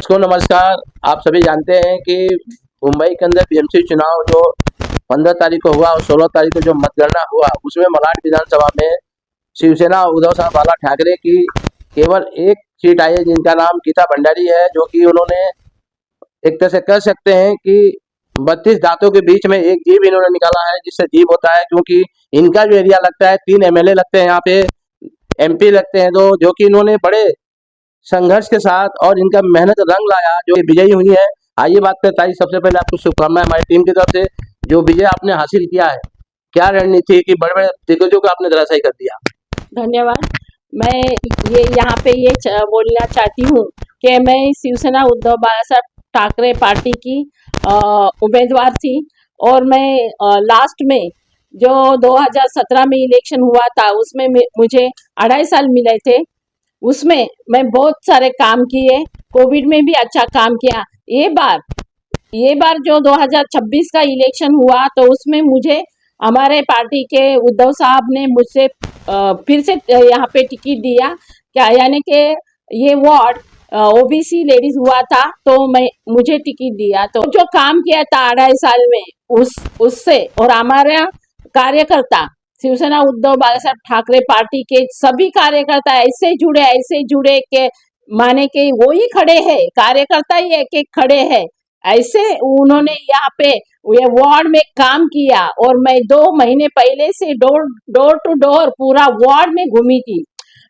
दर्शकों नमस्कार। आप सभी जानते हैं कि मुंबई के अंदर बीएमसी चुनाव जो 15 तारीख को हुआ और 16 तारीख को जो मतगणना हुआ, उसमें मलाड विधानसभा में शिवसेना उद्धव साहब बाला ठाकरे की केवल एक सीट आई है, जिनका नाम गीता भंडारी है, जो कि उन्होंने एक तरह से कह सकते हैं कि 32 दांतों के बीच में एक जीव इन्होंने निकाला है, जिससे जीव होता है, क्योंकि इनका जो एरिया लगता है 3 एमएलए लगते हैं, यहाँ पे एमपी लगते हैं, तो जो कि इन्होंने बड़े संघर्ष के साथ और इनका मेहनत रंग लाया, जो विजयी हुई है। आइए बात करते हैं। सबसे पहले आपको शुभकामनाएं हमारी टीम की तरफ से, जो विजय आपने हासिल किया है। क्या रणनीति कि बड़े बड़े दिग्गजों को आपने धराशायी कर दिया? धन्यवाद। मैं ये यहाँ पे बोलना चाहती हूँ कि मैं शिवसेना उद्धव बाला साहब ठाकरे पार्टी की उम्मीदवार थी, और मैं लास्ट में जो 2017 में इलेक्शन हुआ था, उसमें मुझे 2.5 साल मिले थे। उसमें मैं बहुत सारे काम किए, कोविड में भी अच्छा काम किया। ये बार जो 2026 का इलेक्शन हुआ, तो उसमें मुझे हमारे पार्टी के उद्धव साहब ने मुझसे फिर से यहाँ पे टिकट दिया, क्या यानी कि ये वार्ड ओबीसी लेडीज हुआ था, तो मुझे टिकट दिया। तो जो काम किया था 2.5 साल में, उससे और हमारा कार्यकर्ता शिवसेना उद्धव बाला साहब ठाकरे पार्टी के सभी कार्यकर्ता ऐसे जुड़े के माने के वो ही खड़े हैं, कार्यकर्ता ही एक एक खड़े हैं। ऐसे उन्होंने यहाँ पे ये वार्ड में काम किया, और मैं 2 महीने पहले से डोर टू डोर पूरा वार्ड में घूमी थी,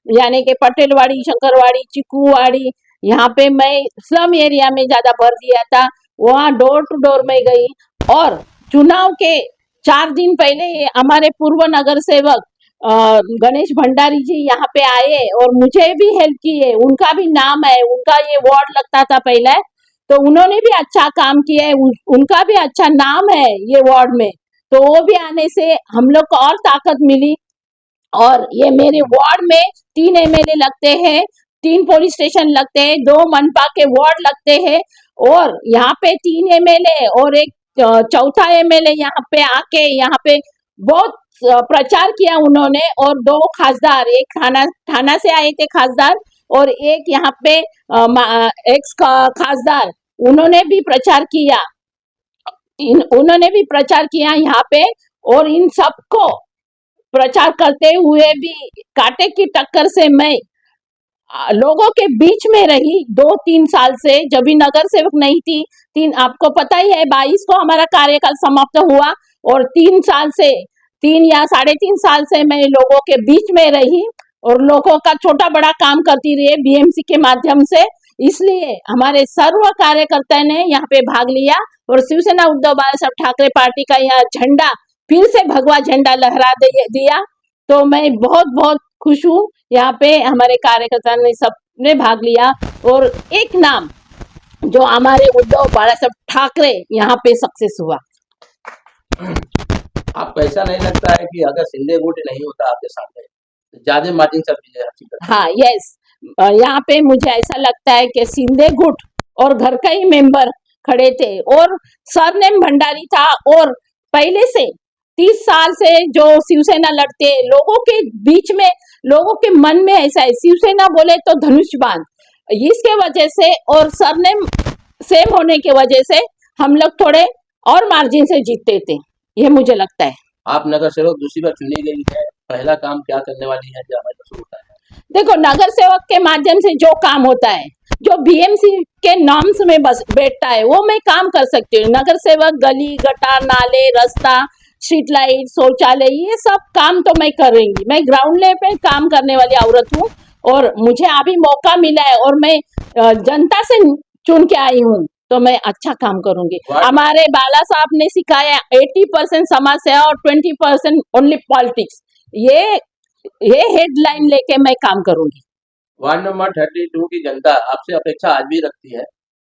यानी कि पटेलवाड़ी, शंकरवाड़ी, चिक्कूवाड़ी, यहाँ पे मैं स्लम एरिया में ज्यादा भर दिया था, वहाँ डोर टू डोर में गई। और चुनाव के 4 दिन पहले हमारे पूर्व नगर सेवक गणेश भंडारी जी यहाँ पे आए और मुझे भी हेल्प की है। उनका भी नाम है, उनका ये वार्ड लगता था पहले, तो उन्होंने भी अच्छा काम किया है, उनका भी अच्छा नाम है ये वार्ड में। तो वो भी आने से हम लोग को और ताकत मिली। और ये मेरे वार्ड में 3 एमएलए लगते हैं, 3 पुलिस स्टेशन लगते हैं, 2 मनपा के वार्ड लगते हैं, और यहाँ पे 3 एमएलए और एक चौथा एमएलए यहाँ पे आके यहाँ पे बहुत प्रचार किया उन्होंने। और 2 खासदार, एक थाना से आए थे खासदार, और एक यहाँ पे एक्स खासदार, उन्होंने भी प्रचार किया, यहाँ पे। और इन सबको प्रचार करते हुए भी कांटे की टक्कर से मैं लोगों के बीच में रही 2-3 साल से, जब भी नगर सेवक नहीं थी। आपको पता ही है 22 को हमारा कार्यकाल समाप्त हुआ, और 3 साल से 3 या 3.5 साल से मैं लोगों के बीच में रही और लोगों का छोटा बड़ा काम करती रही बीएमसी के माध्यम से। इसलिए हमारे सर्व कार्यकर्ता ने यहाँ पे भाग लिया, और शिवसेना उद्धव बाला साहब ठाकरे पार्टी का यह झंडा फिर से भगवा झंडा लहरा दिया। तो मैं बहुत बहुत खुश हूँ। यहाँ पे हमारे कार्यकर्ता ने सबने भाग लिया, और एक नाम जो हमारे उद्धव बाला साहब ठाकरे यहाँ पे सक्सेस हुआ। आपको ऐसा नहीं लगता है कि अगर शिंदे गुट नहीं होता आपके सामने, ज्यादा मार्जिन से विजय हासिल करते? हाँ, यस, यहाँ पे मुझे ऐसा लगता है कि शिंदे गुट और घर का ही मेंबर खड़े थे, और सरनेम भंडारी था, और पहले से 30 साल से जो शिवसेना लड़ते, लोगों के बीच में, लोगों के मन में ऐसा है, शिवसेना बोले तो धनुष बाण, इसके वजह से और सरनेम सेम होने के वजह से हम लोग थोड़े और मार्जिन से जीतते थे, ये मुझे लगता है। आप नगर सेवक दूसरी बार चुनी गई है, पहला काम क्या करने वाली है जो हमारे शुरू होता है? देखो, नगर सेवक के माध्यम से जो काम होता है, जो बीएमसी के नॉर्म्स में बस बैठता है, वो मैं काम कर सकती हूँ। नगर सेवक गली गटार, नाले, रास्ता, स्ट्रीट लाइट, शौचालय, ये सब काम तो मैं करूंगी। मैं ग्राउंड लेवल पे काम करने वाली औरत हूँ, और मुझे अभी मौका मिला है, और मैं जनता से चुन के आई हूँ, तो मैं अच्छा काम करूंगी। हमारे बाला साहब ने सिखाया 80% समाज सेवा और 20% ओनली पॉलिटिक्स। ये हेडलाइन लेके मैं काम करूंगी। वार्ड नंबर 32 की जनता आपसे अपेक्षा आज भी रखती है,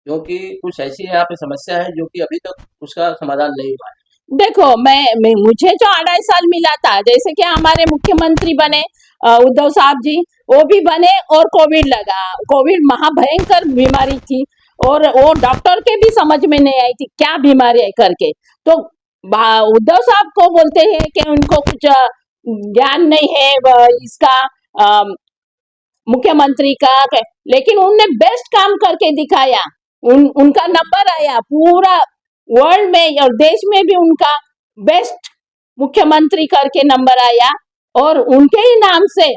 क्योंकि कुछ ऐसी यहाँ पे समस्या है जो कि अभी तक उसका समाधान नहीं हुआ है। देखो, मैं मुझे जो 2.5 साल मिला था, जैसे कि हमारे मुख्यमंत्री बने उद्धव साहब जी, वो भी बने, और कोविड लगा। कोविड महाभयंकर बीमारी थी, और वो डॉक्टर के भी समझ में नहीं आई थी क्या बीमारी है करके। तो उद्धव साहब को बोलते हैं कि उनको कुछ ज्ञान नहीं है इसका, मुख्यमंत्री का, लेकिन उन्होंने बेस्ट काम करके दिखाया। उनका नंबर आया पूरा वर्ल्ड में और देश में भी उनका बेस्ट मुख्यमंत्री करके नंबर आया और उनके ही नाम से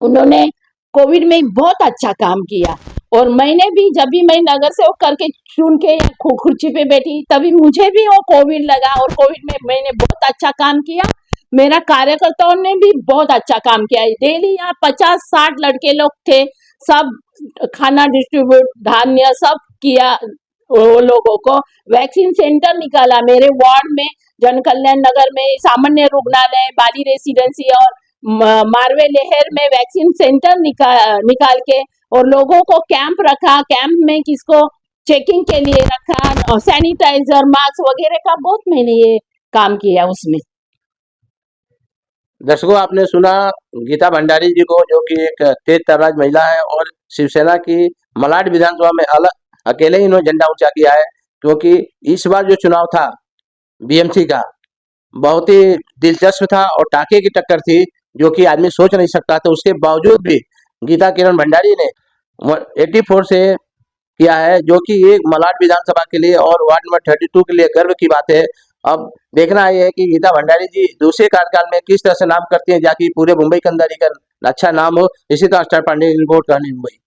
उन्होंने कोविड में बहुत अच्छा काम किया। और मैंने भी जब भी मैं नगर सेवक करके चुन के खुर्ची पे बैठी तभी मुझे भी वो कोविड लगा और कोविड में मैंने बहुत अच्छा काम किया। मेरा कार्यकर्ताओं ने भी बहुत अच्छा काम किया। डेली यहाँ 50-60 लड़के लोग थे, सब खाना डिस्ट्रीब्यूट धान्य सब किया। वो लोगों को वैक्सीन सेंटर निकाला मेरे वार्ड में, जन कल्याण नगर में, सामान्य रुग्णालय, बाली रेसिडेंसी और मारवे लहर में वैक्सीन सेंटर निकाल के और लोगों को कैंप रखा। कैंप में किसको चेकिंग के लिए रखा, सैनिटाइजर, मास्क वगैरह का बहुत मैंने ये काम किया उसमें। दर्शकों, आपने सुना गीता भंडारी जी को, जो कि एक तेज तर्राज महिला है और शिवसेना की मलाड विधानसभा में अकेले ही इन्होंने झंडा ऊंचा किया है, क्योंकि इस बार जो चुनाव था बीएमसी का बहुत ही दिलचस्प था और टाके की टक्कर थी, जो कि आदमी सोच नहीं सकता था। उसके बावजूद भी गीता किरण भंडारी ने 84 से किया है, जो कि एक मलाड विधानसभा के लिए और वार्ड नंबर 32 के लिए गर्व की बात है। अब देखना ये है कि गीता भंडारी जी दूसरे कार्यकाल में किस तरह से नाम करती हैं, जाकि पूरे मुंबई के अंदर एक अच्छा नाम हो। इसी तरह स्टार पांडे की रिपोर्ट करनी मुंबई।